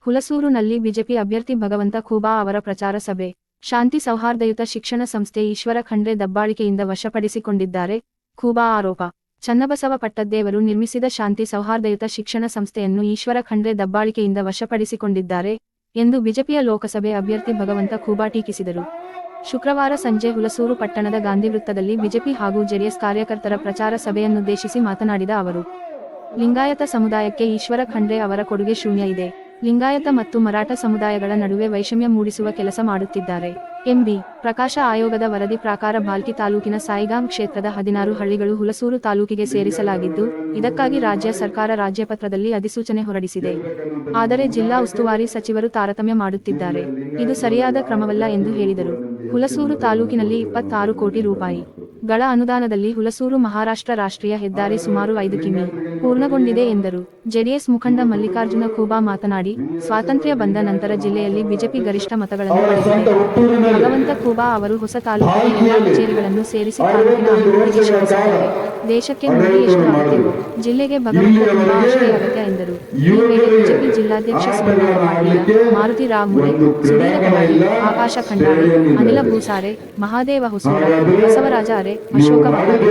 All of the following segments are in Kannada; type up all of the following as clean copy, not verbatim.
ಹುಲಸೂರುನಲ್ಲಿ ಬಿಜೆಪಿ ಅಭ್ಯರ್ಥಿ ಭಗವಂತ ಖೂಬಾ ಅವರ ಪ್ರಚಾರ ಸಭೆ. ಶಾಂತಿ ಸೌಹಾರ್ದಯುತ ಶಿಕ್ಷಣ ಸಂಸ್ಥೆ ಈಶ್ವರ ಖಂಡ್ರೆ ದಬ್ಬಾಳಿಕೆಯಿಂದ ವಶಪಡಿಸಿಕೊಂಡಿದ್ದಾರೆ. ಖೂಬಾ ಆರೋಪ. ಚನ್ನಬಸವ ಪಟ್ಟದ್ದೇವರು ನಿರ್ಮಿಸಿದ ಶಾಂತಿ ಸೌಹಾರ್ದಯುತ ಶಿಕ್ಷಣ ಸಂಸ್ಥೆಯನ್ನು ಈಶ್ವರ ಖಂಡ್ರೆ ದಬ್ಬಾಳಿಕೆಯಿಂದ ವಶಪಡಿಸಿಕೊಂಡಿದ್ದಾರೆ ಎಂದು ಬಿಜೆಪಿಯ ಲೋಕಸಭೆ ಅಭ್ಯರ್ಥಿ ಭಗವಂತ ಖೂಬಾ ಟೀಕಿಸಿದರು. ಶುಕ್ರವಾರ ಸಂಜೆ ಹುಲಸೂರು ಪಟ್ಟಣದ ಗಾಂಧಿ ವೃತ್ತದಲ್ಲಿ ಬಿಜೆಪಿ ಹಾಗೂ ಜೆಡಿಎಸ್ ಕಾರ್ಯಕರ್ತರ ಪ್ರಚಾರ ಸಭೆಯನ್ನುದ್ದೇಶಿಸಿ ಮಾತನಾಡಿದ ಅವರು, ಲಿಂಗಾಯತ ಸಮುದಾಯಕ್ಕೆ ಈಶ್ವರ ಖಂಡ್ರೆ ಅವರ ಕೊಡುಗೆ ಶೂನ್ಯ ಇದೆ. ಲಿಂಗಾಯತ ಮತ್ತು ಮರಾಠ ಸಮುದಾಯಗಳ ನಡುವೆ ವೈಷಮ್ಯ ಮೂಡಿಸುವ ಕೆಲಸ ಮಾಡುತ್ತಿದ್ದಾರೆ. ಎಂಬಿ ಪ್ರಕಾಶ ಆಯೋಗದ ವರದಿ ಪ್ರಕಾರ ಬಾಲ್ಕಿ ತಾಲೂಕಿನ ಸಾಯಿಗಾಂ ಕ್ಷೇತ್ರದ 16 ಹಳ್ಳಿಗಳು ಹುಲಸೂರು ತಾಲೂಕಿಗೆ ಸೇರಿಸಲಾಗಿದ್ದು, ಇದಕ್ಕಾಗಿ ರಾಜ್ಯ ಸರ್ಕಾರ ರಾಜ್ಯಪತ್ರದಲ್ಲಿ ಅಧಿಸೂಚನೆ ಹೊರಡಿಸಿದೆ. ಆದರೆ ಜಿಲ್ಲಾ ಉಸ್ತುವಾರಿ ಸಚಿವರು ತಾರತಮ್ಯ ಮಾಡುತ್ತಿದ್ದಾರೆ. ಇದು ಸರಿಯಾದ ಕ್ರಮವಲ್ಲ ಎಂದು ಹೇಳಿದರು. ಹುಲಸೂರು ತಾಲೂಕಿನಲ್ಲಿ 26 ಕೋಟಿ ರೂಪಾಯಿ ಗಳ ಅನುದಾನದಲ್ಲಿ ಹುಲಸೂರು ಮಹಾರಾಷ್ಟ್ರ ರಾಷ್ಟ್ರೀಯ ಹೆದ್ದಾರಿ ಸುಮಾರು 5 ಕಿಮಿ ಪೂರ್ಣಗೊಂಡಿದೆ ಎಂದರು. ಜೆಡಿಎಸ್ ಮುಖಂಡ ಮಲ್ಲಿಕಾರ್ಜುನ ಖೂಬಾ ಮಾತನಾಡಿ, ಸ್ವಾತಂತ್ರ್ಯ ಬಂದ ನಂತರ ಜಿಲ್ಲೆಯಲ್ಲಿ ಬಿಜೆಪಿ ಗರಿಷ್ಠ ಮತಗಳನ್ನು ಪಡೆದಿದೆ. ಭಗವಂತ ಖೂಬಾ ಅವರು ಹೊಸ ತಾಲೂಕಿಗೆ ಎಲ್ಲಾ ಕಚೇರಿಗಳನ್ನು ಸೇರಿಸಿ ತಾಲೂಕಿನ ಅಭಿವೃದ್ಧಿಗೆ ಶ್ರಮಿಸಿದ್ದಾರೆ. ದೇಶಕ್ಕೆ ಮೋದಿ ಎಷ್ಟು ಅಗತ್ಯವೋ ಜಿಲ್ಲೆಗೆ ಭಗವಂತ ಖೂಬಾ ಅಷ್ಟೇ ಅಗತ್ಯ ಎಂದರು. ಈ ವೇಳೆ ಬಿಜೆಪಿ ಜಿಲ್ಲಾಧ್ಯಕ್ಷ ಸುಮಂಗಲ ಪಾಟೀಲ, ಮಾರುತಿ ರಾವ್ ಮುರೆ, ಸುಧೀರ ಕವಾಡಿ, ಆಕಾಶ ಖಂಡಾರೆ, ಅನಿಲ ಭೂಸಾರೆ, ಮಹಾದೇವ ಹುಸೂರ, ಬಸವರಾಜ ಅರೆ, ಅಶೋಕ ಬಹಾರೆ,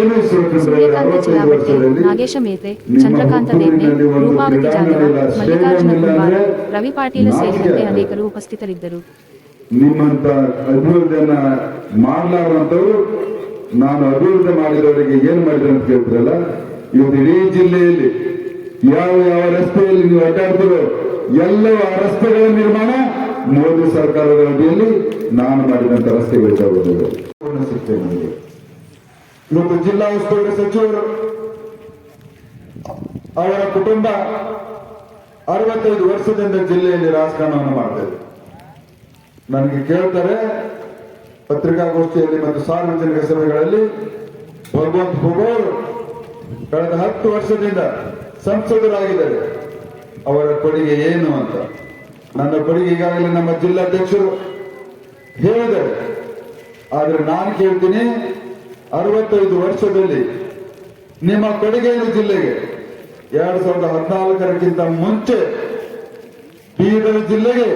ಸೂರ್ಯಕಾಂತ ಚಿಲಾಬಟ್ಟಿ, ನಾಗೇಶ ಮೇತ್ರೆ, ಚಂದ್ರಕಾಂತ ದೇವ್ನೆ, ರೂಪಾವತಿ ಜಾಧವ, ಮಲ್ಲಿಕಾರ್ಜುನ ಕುಂಬಾರ, ರವಿ ಪಾಟೀಲ ಸೇರಿದಂತೆ ಅನೇಕರು ಉಪಸ್ಥಿತರಿದ್ದರು. ನಿಮ್ಮಂತ ಅಭಿವೃದ್ಧಿಯನ್ನ ಮಾಡಲಾರಂತವ್ರು ನಾನು ಅಭಿವೃದ್ಧಿ ಮಾಡಿದವರಿಗೆ ಏನ್ ಮಾಡಿದ್ರೆ ಅಂತ ಕೇಳ್ತಿರಲ್ಲ. ಇವತ್ತು ಇಡೀ ಜಿಲ್ಲೆಯಲ್ಲಿ ಯಾವ ಯಾವ ರಸ್ತೆಯಲ್ಲಿ ನೀವು ಅಡ್ಡಾಡ್ತಿರೋ ಎಲ್ಲವೂ ಆ ರಸ್ತೆಗಳ ನಿರ್ಮಾಣ ಮೋದಿ ಸರ್ಕಾರದ ಅಡಿಯಲ್ಲಿ ನಾನು ಮಾಡಿದಂತ ರಸ್ತೆಗಳಿದ್ದಾವೆ. ಇವತ್ತು ಜಿಲ್ಲಾ ಉಸ್ತುವಾರಿ ಸಚಿವರು ಅವರ ಕುಟುಂಬ 65 ವರ್ಷದಿಂದ ಜಿಲ್ಲೆಯಲ್ಲಿ ರಾಜಕಾರಣವನ್ನು ಮಾಡ್ತಾರೆ. ನನಗೆ ಕೇಳ್ತಾರೆ ಪತ್ರಿಕಾಗೋಷ್ಠಿಯಲ್ಲಿ ಮತ್ತು ಸಾರ್ವಜನಿಕ ಸಭೆಗಳಲ್ಲಿ, ಭಗವಂತ ಖೂಬಾ ಕಳೆದ 10 ವರ್ಷದಿಂದ ಸಂಸದರಾಗಿದ್ದಾರೆ, ಅವರ ಕೊಡುಗೆ ಏನು ಅಂತ. ನನ್ನ ಕೊಡುಗೆ ಈಗಾಗಲೇ ನಮ್ಮ ಜಿಲ್ಲಾಧ್ಯಕ್ಷರು ಹೇಳಿದ್ದಾರೆ. ಆದ್ರೆ ನಾನು ಕೇಳ್ತೀನಿ, 65 ವರ್ಷದಲ್ಲಿ ನಿಮ್ಮ ಕೊಡುಗೆಯನ್ನು ಜಿಲ್ಲೆಗೆ 2014ಕ್ಕಿಂತ ಮುಂಚೆ ಬೀದರ್ ಜಿಲ್ಲೆಗೆ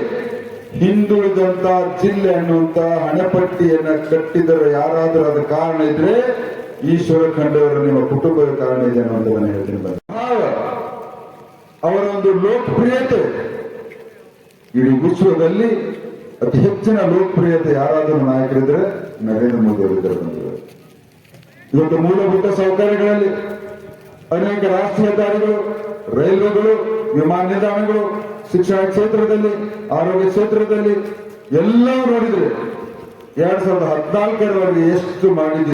ಹಿಂದುಳಿದಂತ ಜಿಲ್ಲೆ ಅನ್ನುವಂತ ಹಣೆಪಟ್ಟಿಯನ್ನ ಕಟ್ಟಿದರೆ ಯಾರಾದ್ರೂ ಅದ ಕಾರಣ ಇದ್ರೆ ಈಶ್ವರ ಖಂಡ್ರೆ ಅವರ ನಿಮ್ಮ ಕುಟುಂಬದ ಕಾರಣ ಇದೆ ಅನ್ನುವಂಥದ್ದನ್ನು ಹೇಳ್ತೀನಿ. ಅವರ ಒಂದು ಲೋಕಪ್ರಿಯತೆ ಇಡೀ ವಿಶ್ವದಲ್ಲಿ ಅತಿ ಹೆಚ್ಚಿನ ಲೋಕಪ್ರಿಯತೆ ಯಾರಾದರೂ ನಾಯಕರಿದ್ರೆ ನರೇಂದ್ರ ಮೋದಿ ಅವರಿದ್ದಾರೆ. ಇವತ್ತು ಮೂಲಭೂತ ಸೌಕರ್ಯಗಳಲ್ಲಿ ಅನೇಕ ರಾಷ್ಟ್ರೀಯ ಹೆದ್ದಾರಿಗಳು, ರೈಲ್ವೆಗಳು, ವಿಮಾನ ನಿಲ್ದಾಣಗಳು, ಶಿಕ್ಷಣ ಕ್ಷೇತ್ರದಲ್ಲಿ, ಆರೋಗ್ಯ ಕ್ಷೇತ್ರದಲ್ಲಿ ಎಲ್ಲವೂ ನೋಡಿದ್ರೆ 2014ರವರೆಗೆ ಎಷ್ಟು ಮಾಡಿದೆ.